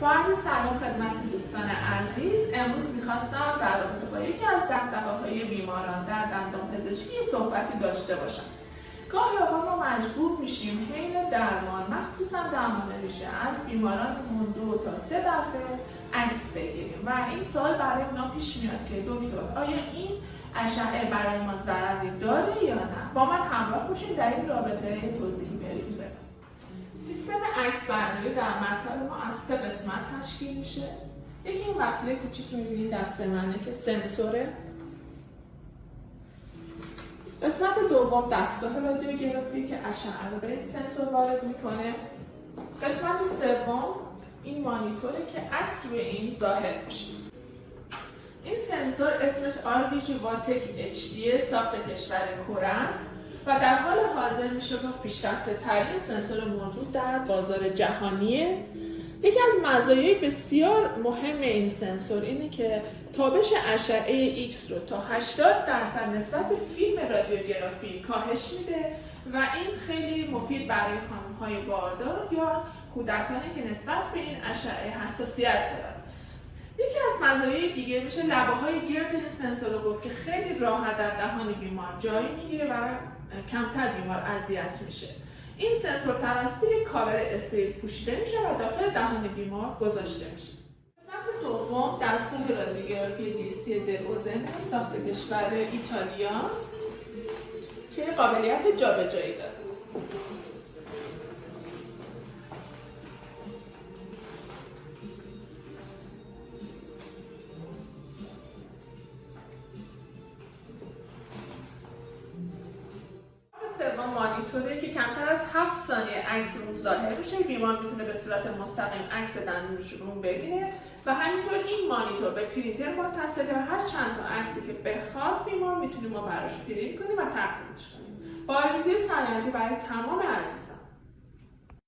با عرض سلام خدمت دوستان عزیز. امروز میخواستم در رابطه با یکی از دغدغه‌های بیماران در دندانپزشکی صحبتی داشته باشم. گاهی اوقات ما مجبور میشیم حین درمان، مخصوصا درمان ریشه، از بیمارانمون 2 تا 3 دفعه عکس بگیریم و این سوال برای اونا پیش میاد که دکتر آیا این اشعه برای ما ضرری داره یا نه؟ با من همراه باشید در این رابطه توضیحی بریم. سیستم عکس برداری در مطلب ما از 3 قسمت تشکیل میشه. یکی این وسیله کوچیکی می‌بینید دست منه که سنسوره. قسمت دوم دستگاه رادیوگرافی که اشعه رو به این سنسور وارد میکنه. قسمت سوم این مانیتوره که عکس روی این ظاهر میشه. این سنسور اسمش RBG Vatek HD ساخت کشور کره است و در حال حاضر میشه گفت پیشرفته ترین سنسور موجود در بازار جهانیه. یکی از مزایای بسیار مهم این سنسور اینه که تابش اشعه X رو تا 80% نسبت به فیلم رادیوگرافی کاهش میده و این خیلی مفید برای خانم‌های باردار یا کودکانی که نسبت به این اشعه حساسیت دارن. یکی از مزایای دیگه میشه لبه‌های گرد این سنسور رو گفت که خیلی راحت در دهان بیمار جای میگیره و کمتر بیمار اذیت میشه. این سنسور توسط یک کاور استریل پوشیده میشه و داخل دهان بیمار گذاشته میشه. قسمت دوم دستگاه رادیوگرافی دیسی دروزن ساخت کشور ایتالیاست که قابلیت جابجایی داره. سوم مانیتوره که کمتر از 7 ثانیه عکس رو ظاهر میشه. بیمار میتونه به صورت مستقیم عکس دندونش رو ببینه و همینطور این مانیتور به پرینتر متصله و هر چند تا عکسی که بخواد بیمار میتونیم ما براش پرینت کنیم و تقدیمش کنیم. با آرزوی سلامتی برای تمام عزیزان.